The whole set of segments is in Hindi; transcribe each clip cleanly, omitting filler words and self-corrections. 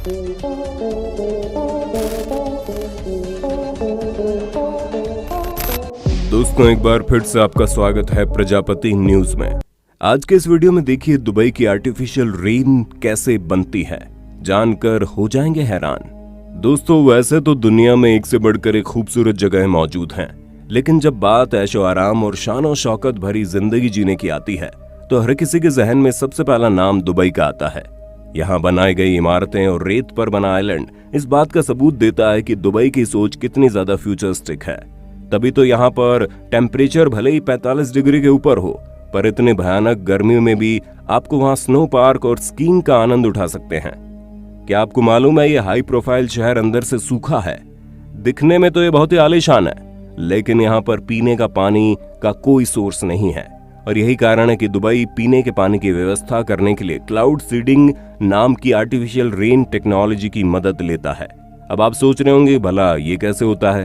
दोस्तों, एक बार फिर से आपका स्वागत है प्रजापति न्यूज में। आज के इस वीडियो में देखिए दुबई की आर्टिफिशियल रेन कैसे बनती है, जानकर हो जाएंगे हैरान। दोस्तों, वैसे तो दुनिया में एक से बढ़कर एक खूबसूरत जगह मौजूद हैं, लेकिन जब बात ऐशो आराम और शानो शौकत भरी जिंदगी जीने की आती है तो हर किसी के जहन में सबसे पहला नाम दुबई का आता है। यहाँ बनाई गई इमारतें और रेत पर बना आइलैंड इस बात का सबूत देता है कि दुबई की सोच कितनी ज्यादा फ्यूचरिस्टिक है। तभी तो यहाँ पर टेम्परेचर भले ही 45 डिग्री के ऊपर हो, पर इतने भयानक गर्मियों में भी आपको वहाँ स्नो पार्क और स्कीइंग का आनंद उठा सकते हैं। क्या आपको मालूम है, ये हाई प्रोफाइल शहर अंदर से सूखा है। दिखने में तो ये बहुत ही आलीशान है, लेकिन यहाँ पर पीने का पानी का कोई सोर्स नहीं है। और यही कारण है कि दुबई पीने के पानी की व्यवस्था करने के लिए क्लाउड सीडिंग नाम की आर्टिफिशियल रेन टेक्नोलॉजी की मदद लेता है। अब आप सोच रहे होंगे भला ये कैसे होता है।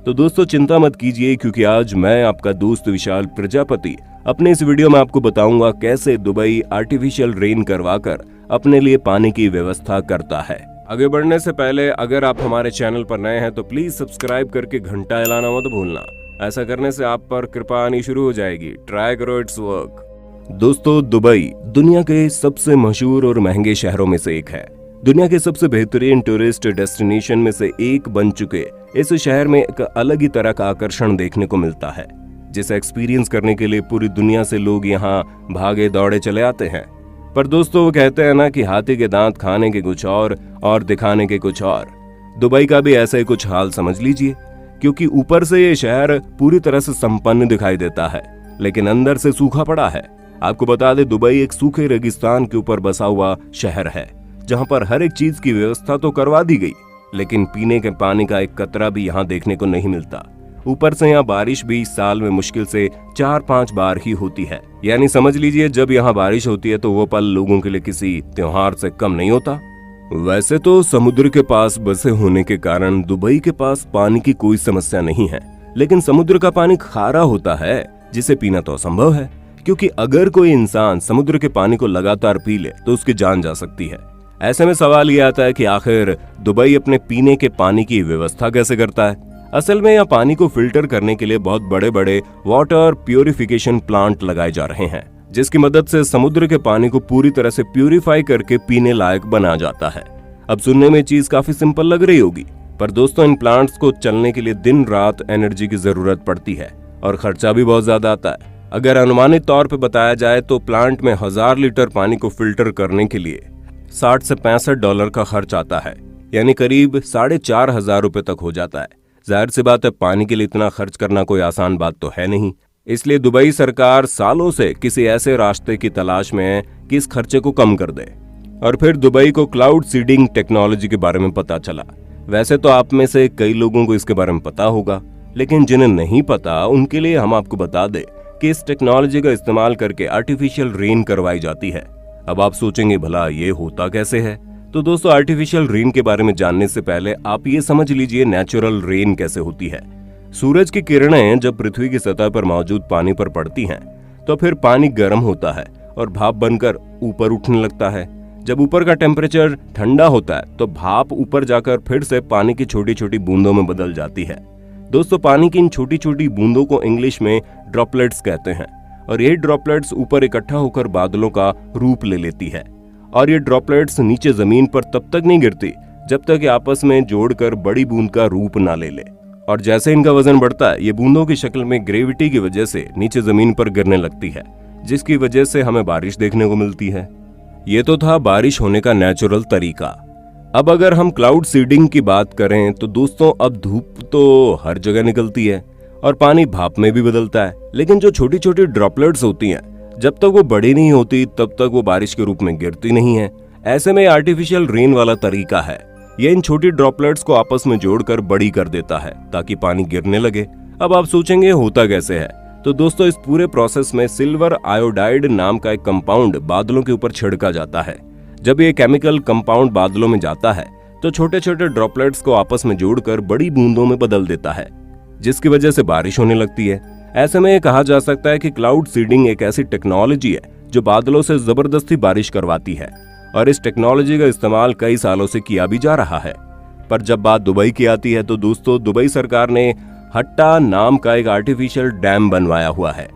तो दोस्तों, चिंता मत कीजिए, क्योंकि आज मैं आपका दोस्त विशाल प्रजापति अपने इस वीडियो में आपको बताऊंगा कैसे दुबई आर्टिफिशियल रेन करवाकर अपने लिए पानी की व्यवस्था करता है। आगे बढ़ने से पहले अगर आप हमारे चैनल पर नए हैं तो प्लीज सब्सक्राइब करके घंटा हिलाना मत भूलना। ऐसा करने से आप पर कृपा आनी शुरू हो जाएगी। ट्राई करो, इट्स वर्क। दोस्तों, दुबई दुनिया के सबसे मशहूर और महंगे शहरों में से एक है। दुनिया के सबसे बेहतरीन टूरिस्ट डेस्टिनेशन में से एक बन चुके इस शहर में एक अलग ही तरह का आकर्षण देखने को मिलता है, जिसे एक्सपीरियंस करने के लिए पूरी दुनिया से लोग यहाँ भागे दौड़े चले आते हैं। पर दोस्तों, वो कहते हैं ना कि हाथी के दांत खाने के कुछ और दिखाने के कुछ और। दुबई का भी ऐसा ही कुछ हाल समझ लीजिए, क्योंकि ऊपर से ये शहर पूरी तरह से संपन्न दिखाई देता है, लेकिन अंदर से सूखा पड़ा है। आपको बता दें, दुबई एक सूखे रेगिस्तान के ऊपर बसा हुआ शहर है, जहां पर हर एक चीज की व्यवस्था तो करवा दी गई, लेकिन पीने के पानी का एक कतरा भी यहाँ देखने को नहीं मिलता। ऊपर से यहाँ बारिश भी साल में मुश्किल से 4-5 बार ही होती है। यानी समझ लीजिए, जब यहाँ बारिश होती है तो वो पल लोगों के लिए किसी त्योहार से कम नहीं होता। वैसे तो समुद्र के पास बसे होने के कारण दुबई के पास पानी की कोई समस्या नहीं है, लेकिन समुद्र का पानी खारा होता है, जिसे पीना तो असंभव है, क्योंकि अगर कोई इंसान समुद्र के पानी को लगातार पी ले तो उसकी जान जा सकती है। ऐसे में सवाल ये आता है कि आखिर दुबई अपने पीने के पानी की व्यवस्था कैसे करता है। असल में यहाँ पानी को फिल्टर करने के लिए बहुत बड़े बड़े वाटर प्यूरिफिकेशन प्लांट लगाए जा रहे हैं, जिसकी मदद से समुद्र के पानी को पूरी तरह से प्यूरिफाई करके पीने लायक बनाया जाता है। अब सुनने में चीज काफी सिंपल लग रही होगी, पर दोस्तों, इन प्लांट्स को चलने के लिए दिन रात एनर्जी की जरूरत पड़ती है और खर्चा भी बहुत ज्यादा आता है। अगर अनुमानित तौर पर बताया जाए तो प्लांट में 1000 लीटर पानी को फिल्टर करने के लिए 60 से $65 का खर्च आता है, यानी करीब 4500 रुपए तक हो जाता है। जाहिर सी बात है, पानी के लिए इतना खर्च करना कोई आसान बात तो है नहीं। इसलिए दुबई सरकार सालों से किसी ऐसे रास्ते की तलाश में है कि इस खर्चे को कम कर दे। और फिर दुबई को क्लाउड सीडिंग टेक्नोलॉजी के बारे में पता चला। वैसे तो आप में से कई लोगों को इसके बारे में पता होगा, लेकिन जिन्हें नहीं पता उनके लिए हम आपको बता दें कि इस टेक्नोलॉजी का इस्तेमाल करके आर्टिफिशियल रेन करवाई जाती है। अब आप सोचेंगे भला ये होता कैसे है। तो दोस्तों, आर्टिफिशियल रेन के बारे में जानने से पहले आप ये समझ लीजिए नेचुरल रेन कैसे होती है। सूरज की किरणें जब पृथ्वी की सतह पर मौजूद पानी पर पड़ती हैं, तो फिर पानी गर्म होता है और भाप बनकर ऊपर उठने लगता है। जब ऊपर का टेम्परेचर ठंडा होता है तो भाप ऊपर जाकर फिर से पानी की छोटी छोटी बूंदों में बदल जाती है। दोस्तों, पानी की इन छोटी छोटी बूंदों को इंग्लिश में ड्रॉपलेट्स कहते हैं, और ये ड्रॉपलेट्स ऊपर इकट्ठा होकर बादलों का रूप ले लेती है। और ये ड्रॉपलेट्स नीचे जमीन पर तब तक नहीं गिरती जब तक ये आपस में जोड़कर बड़ी बूंद का रूप ना ले ले। और जैसे इनका वजन बढ़ता है, ये बूंदों की शक्ल में ग्रेविटी की वजह से नीचे जमीन पर गिरने लगती है, जिसकी वजह से हमें बारिश देखने को मिलती है। ये तो था बारिश होने का नेचुरल तरीका। अब अगर हम क्लाउड सीडिंग की बात करें तो दोस्तों, अब धूप तो हर जगह निकलती है और पानी भाप में भी बदलता है, लेकिन जो छोटी छोटी ड्रॉपलेट्स होती हैं, जब तक वो बड़ी नहीं होती तब तक वो बारिश के रूप में गिरती नहीं है। ऐसे में आर्टिफिशियल रेन वाला तरीका है, ये इन छोटी ड्रॉपलेट्स को आपस में जोड़कर बड़ी कर देता है ताकि पानी गिरने लगे। अब आप सोचेंगे होता कैसे है। तो दोस्तों, इस पूरे प्रोसेस में सिल्वर आयोडाइड नाम का एक कंपाउंड बादलों के ऊपर छिड़का जाता है। जब ये केमिकल कंपाउंड बादलों में जाता है तो छोटे छोटे ड्रॉपलेट्स को आपस में जोड़कर बड़ी बूंदों में बदल देता है, जिसकी वजह से बारिश होने लगती है। ऐसे में कहा जा सकता है कि क्लाउड सीडिंग एक ऐसी टेक्नोलॉजी है जो बादलों से जबरदस्ती बारिश करवाती है और इस टेक्नोलॉजी का इस्तेमाल कई सालों से किया भी जा रहा है। पर जब बात दुबई की आती है तो दोस्तों, दुबई सरकार ने हट्टा नाम का एक आर्टिफिशियल डैम बनवाया हुआ है।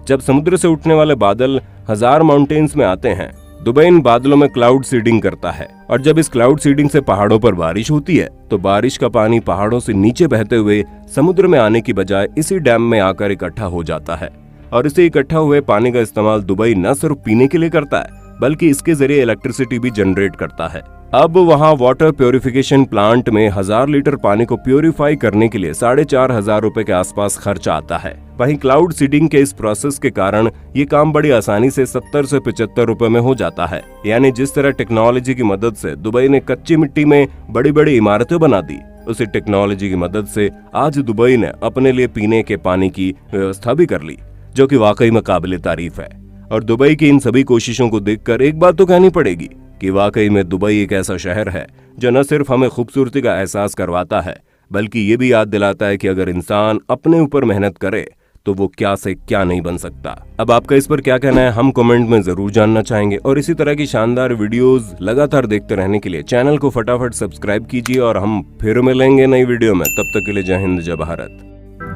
जब समुद्र से उठने वाले बादल हजार माउंटेन्स में आते हैं, दुबई इन बादलों में क्लाउड सीडिंग करता है और जब इस क्लाउड सीडिंग से पहाड़ों पर बारिश होती है तो बारिश का पानी पहाड़ों से नीचे बहते हुए समुद्र में आने की बजाय इसी डैम में आकर इकट्ठा हो जाता है और इसे इकट्ठा हुए पानी का इस्तेमाल दुबई न सिर्फ पीने के लिए करता है बल्कि इसके जरिए इलेक्ट्रिसिटी भी जनरेट करता है। अब वहाँ वाटर प्योरिफिकेशन प्लांट में 1000 लीटर पानी को प्योरीफाई करने के लिए 4500 रुपए के आसपास खर्चा आता है। वहीं क्लाउड सीडिंग के इस प्रोसेस के कारण ये काम बड़ी आसानी से 70 से 75 रुपए में हो जाता है। यानी जिस तरह टेक्नोलॉजी की मदद से दुबई ने कच्ची मिट्टी में बड़ी बड़ी इमारतें बना दी, उसी टेक्नोलॉजी की मदद से आज दुबई ने अपने लिए पीने के पानी की व्यवस्था भी कर ली, जो कि वाकई में काबिले तारीफ है। और दुबई की इन सभी कोशिशों को देखकर एक बात तो कहनी पड़ेगी कि वाकई में दुबई एक ऐसा शहर है जो न सिर्फ हमें खूबसूरती का एहसास करवाता है बल्कि ये भी याद दिलाता है कि अगर इंसान अपने ऊपर मेहनत करे तो वो क्या से क्या नहीं बन सकता। अब आपका इस पर क्या कहना है, हम कमेंट में जरूर जानना चाहेंगे। और इसी तरह की शानदार वीडियोस लगातार देखते रहने के लिए चैनल को फटाफट सब्सक्राइब कीजिए और हम फिर मिलेंगे नई वीडियो में। तब तक के लिए जय हिंद, जय भारत।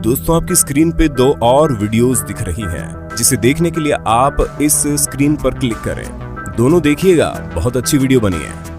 दोस्तों, आपकी स्क्रीन पे 2 और वीडियोस दिख रही हैं, जिसे देखने के लिए आप इस स्क्रीन पर क्लिक करें। दोनों देखिएगा, बहुत अच्छी वीडियो बनी है।